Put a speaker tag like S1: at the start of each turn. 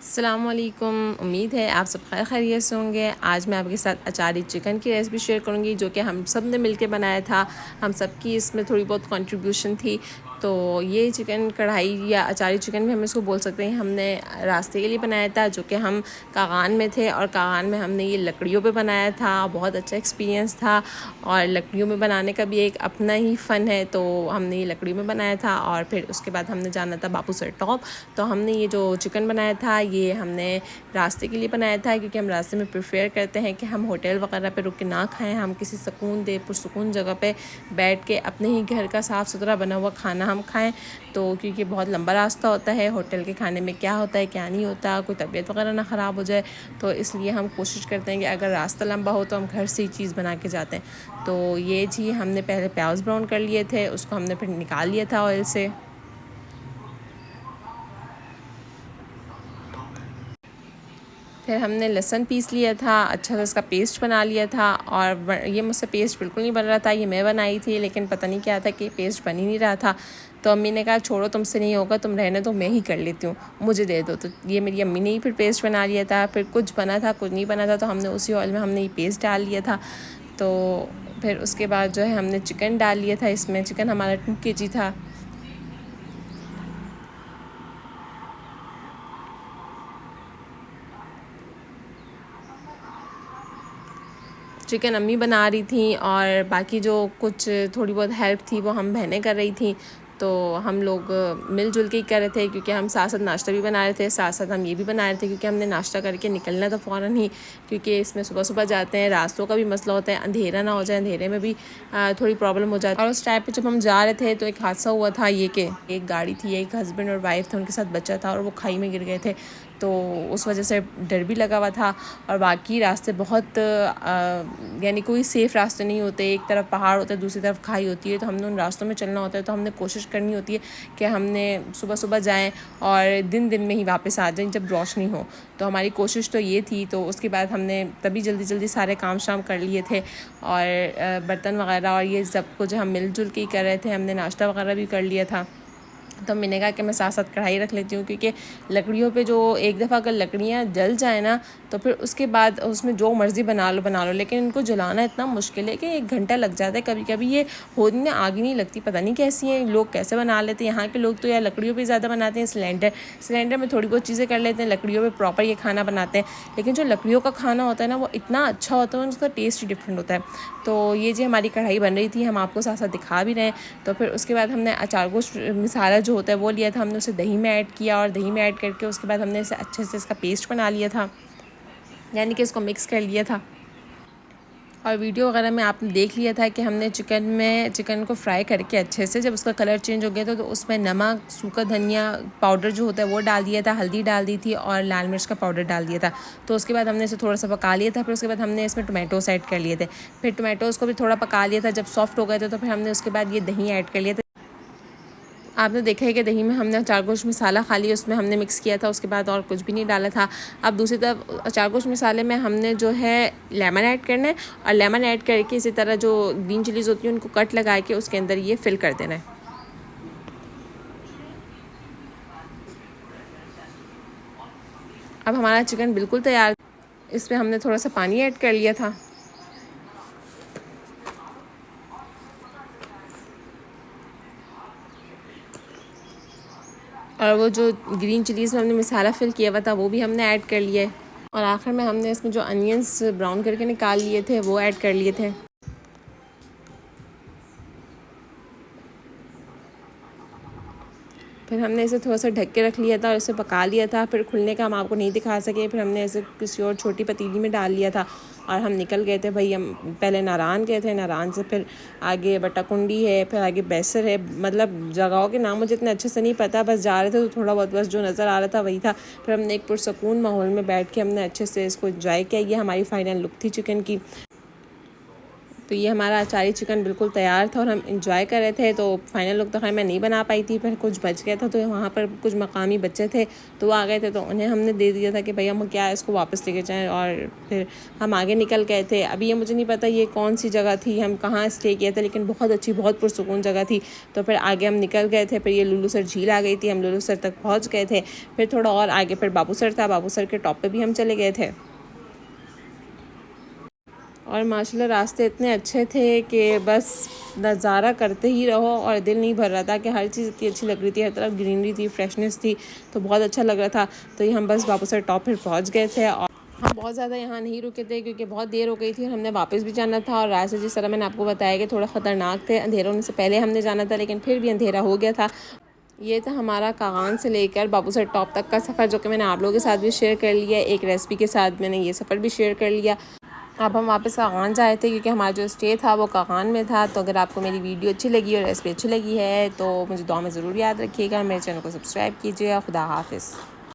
S1: अस्सलामुअलैकुम। उम्मीद है आप सब खैर खैरियत से होंगे। आज मैं आपके साथ अचारी चिकन की रेसिपी शेयर करूंगी जो कि हम सब ने मिलकर बनाया था। हम सब की इसमें थोड़ी बहुत कंट्रीब्यूशन थी। तो ये चिकन कढ़ाई या अचारी चिकन भी हम इसको बोल सकते हैं, हमने रास्ते के लिए बनाया था जो कि हम कागान में थे, और कागान में हमने ये लकड़ियों पे बनाया था। बहुत अच्छा एक्सपीरियंस था, और लकड़ियों में बनाने का भी एक अपना ही फ़न है। तो हमने ये लकड़ियों में बनाया था, और फिर उसके बाद हमने जाना था बापू सर टॉप। तो हमने ये जो चिकन बनाया था ये हमने रास्ते के लिए बनाया था, क्योंकि हम रास्ते में प्रेफर करते हैं कि हम होटल वगैरह पे रुक के ना खाएं, हम किसी सुकून दे पुरसुकून जगह पे बैठ के अपने ही घर का साफ़ सुथरा बना हुआ खाना हम खाएं। तो क्योंकि बहुत लंबा रास्ता होता है, होटल के खाने में क्या होता है क्या नहीं होता, कोई तबीयत वगैरह ना ख़राब हो जाए, तो इसलिए हम कोशिश करते हैं कि अगर रास्ता लंबा हो तो हम घर से ही चीज़ बना के जाते हैं। तो ये जी हमने पहले प्याज ब्राउन कर लिए थे, उसको हमने फिर निकाल लिया था ऑयल से। फिर हमने लहसुन पीस लिया था, अच्छा सा इसका पेस्ट बना लिया था। और ये मुझसे पेस्ट बिल्कुल नहीं बन रहा था, ये मैं बनाई थी, लेकिन पता नहीं क्या था कि पेस्ट बन ही नहीं रहा था। तो अम्मी ने कहा छोड़ो तुमसे नहीं होगा, तुम रहने दो, मैं ही कर लेती हूँ, मुझे दे दो। तो ये मेरी अम्मी ने ही फिर पेस्ट बना लिया था। फिर कुछ बना था कुछ नहीं बना था, तो हमने उसी ऑयल में हमने ये पेस्ट डाल लिया था। तो फिर उसके बाद जो है हमने चिकन डाल लिया था इसमें। चिकन हमारा 2 kg था। चिकन अम्मी बना रही थी, और बाकी जो कुछ थोड़ी बहुत हेल्प थी वो हम बहनें कर रही थी। तो हम लोग मिलजुल के ही कर रहे थे, क्योंकि हम साथ साथ नाश्ता भी बना रहे थे, साथ साथ हम ये भी बना रहे थे, क्योंकि हमने नाश्ता करके निकलना था फ़ौरन ही, क्योंकि इसमें सुबह सुबह जाते हैं, रास्तों का भी मसला होता है, अंधेरा ना हो जाए, अंधेरे में भी थोड़ी प्रॉब्लम हो जाती है। और उस टाइम पे जब हम जा रहे थे तो एक हादसा हुआ था, ये कि एक गाड़ी थी, एक हस्बैंड और वाइफ थे, उनके साथ बच्चा था, और वो खाई में गिर गए थे। तो उस वजह से डर भी लगा हुआ था। और बाकी रास्ते बहुत यानी कोई सेफ़ रास्ते नहीं होते, एक तरफ पहाड़ होता है, दूसरी तरफ खाई होती है, तो हमने उन रास्तों में चलना होता है। तो हमने कोशिश करनी होती है कि हमने सुबह सुबह जाएं और दिन दिन में ही वापस आ जाएं जब रोशनी हो। तो हमारी कोशिश तो ये थी। तो उसके बाद हमने तभी जल्दी जल्दी सारे काम शाम कर लिए थे, और बर्तन वगैरह और ये सब कुछ हम मिलजुल के ही कर रहे थे। हमने नाश्ता वगैरह भी कर लिया था। तो मैंने कहा कि मैं साथ साथ कढ़ाई रख लेती हूँ, क्योंकि लकड़ियों पे जो एक दफ़ा अगर लकड़ियाँ जल जाए ना, तो फिर उसके बाद उसमें जो मर्ज़ी बना लो, लेकिन इनको जलाना इतना मुश्किल है कि 1 घंटा लग जाता है। कभी कभी ये होने में आग नहीं लगती, पता नहीं कैसी है, लोग कैसे बना लेते हैं। यहाँ के लोग तो यार लकड़ियों पर ज़्यादा बनाते हैं, सिलेंडर में थोड़ी बहुत चीज़ें कर लेते हैं, लकड़ियों पर प्रॉपर ये खाना बनाते हैं। लेकिन जो लकड़ियों का खाना होता है ना, वो इतना अच्छा होता है, उसका टेस्ट ही डिफरेंट होता है। तो ये जी हमारी कढ़ाई बन रही थी, हम आपको साथ साथ दिखा भी रहे हैं। तो फिर उसके बाद हमने अचार गोश्त मसाला जो होता है वो लिया था, हमने उसे दही में ऐड किया, और दही में ऐड करके उसके बाद हमने इसे अच्छे से इसका पेस्ट बना लिया था, यानी कि इसको मिक्स कर लिया था। और वीडियो वगैरह में आपने देख लिया था कि हमने चिकन को फ्राई करके अच्छे से जब उसका कलर चेंज हो गया था, तो उसमें नमक, सूखा धनिया पाउडर जो होता है वो डाल दिया था, हल्दी डाल दी थी, और लाल मिर्च का पाउडर डाल दिया था। तो उसके बाद हमने इसे थोड़ा सा पका लिया था। फिर उसके बाद हमने इसमें टोमेटोस ऐड कर लिए थे। फिर टोमेटोज़ को भी थोड़ा पका लिया था। जब सॉफ्ट हो गए थे तो फिर हमने उसके बाद ये दही ऐड कर लिया था। आपने देखा है कि दही में हमने अचार गोश्त मसाला खाली उसमें हमने मिक्स किया था, उसके बाद और कुछ भी नहीं डाला था। अब दूसरी तरफ अचार गोश्त मसाले में हमने जो है लेमन ऐड करना है, और लेमन ऐड करके इसी तरह जो ग्रीन चिलीज़ होती है उनको कट लगा के उसके अंदर ये फिल कर देना है। अब हमारा चिकन बिल्कुल तैयार। इसमें हमने थोड़ा सा पानी ऐड कर लिया था, और वो जो ग्रीन चिलीज़ में हमने मसाला फिल किया हुआ था वो भी हमने ऐड कर लिया है। और आखिर में हमने इसमें जो अनियंस ब्राउन करके निकाल लिए थे वो ऐड कर लिए थे। फिर हमने इसे थोड़ा सा ढक के रख लिया था और इसे पका लिया था। फिर खुलने का हम आपको नहीं दिखा सके, फिर हमने इसे किसी और छोटी पतीली में डाल लिया था, और हम निकल गए थे भाई। हम पहले नारायण गए थे, नारायण से फिर आगे बटाकुंडी है, फिर आगे बैसर है। मतलब जगहों के नाम मुझे इतने अच्छे से नहीं पता, बस जा रहे थे तो थोड़ा बहुत बस जो नज़र आ रहा था वही था। फिर हमने एक पुरसकून माहौल में बैठ के हमने अच्छे से इसको इंजॉय किया। ये हमारी फाइनल लुक थी चिकन की। तो ये हमारा अचारी चिकन बिल्कुल तैयार था और हम इंजॉय कर रहे थे। तो फाइनल लुक तो खैर मैं नहीं बना पाई थी, फिर कुछ बच गया था तो वहाँ पर कुछ मकामी बच्चे थे तो वो आ गए थे, तो उन्हें हमने दे दिया था कि भैया हम क्या इसको वापस लेके जाएँ। और फिर हम आगे निकल गए थे। अभी ये मुझे नहीं पता ये कौन सी जगह थी, हम कहाँ स्टे किए थे, लेकिन बहुत अच्छी बहुत पुरसुकून जगह थी। तो फिर आगे हम निकल गए थे। फिर ये लुलूसर झील आ गई थी, हम लुलूसर तक पहुँच गए थे। फिर थोड़ा और आगे फिर बाबूसर था, बाबूसर के टॉप पर भी हम चले गए थे। और माशाल्लाह रास्ते इतने अच्छे थे कि बस नज़ारा करते ही रहो और दिल नहीं भर रहा था कि हर चीज़ इतनी अच्छी लग रही थी, हर तरफ ग्रीनरी थी, फ्रेशनेस थी, तो बहुत अच्छा लग रहा था। तो ये हम बस बाबूसर टॉप फिर पहुंच गए थे और हम बहुत ज़्यादा यहाँ नहीं रुके थे क्योंकि बहुत देर हो गई थी और हमने वापस भी जाना था। और रास्ते जिस तरह मैंने आपको बताया कि थोड़ा ख़तरनाक थे, अंधेरा होने से पहले हमने जाना था, लेकिन फिर भी अंधेरा हो गया था। ये था हमारा कागान से लेकर बाबूसर टॉप तक का सफ़र, जो कि मैंने आप लोगों के साथ भी शेयर कर लिया। एक रेसिपी के साथ मैंने ये सफ़र भी शेयर कर लिया। अब हम वापस कागान जाए थे क्योंकि हमारा जो स्टे था वो कागान में था। तो अगर आपको मेरी वीडियो अच्छी लगी और रेसिपी अच्छी लगी है तो मुझे दुआ में ज़रूर याद रखिएगा। मेरे चैनल को सब्सक्राइब कीजिएगा। खुदा हाफिज़।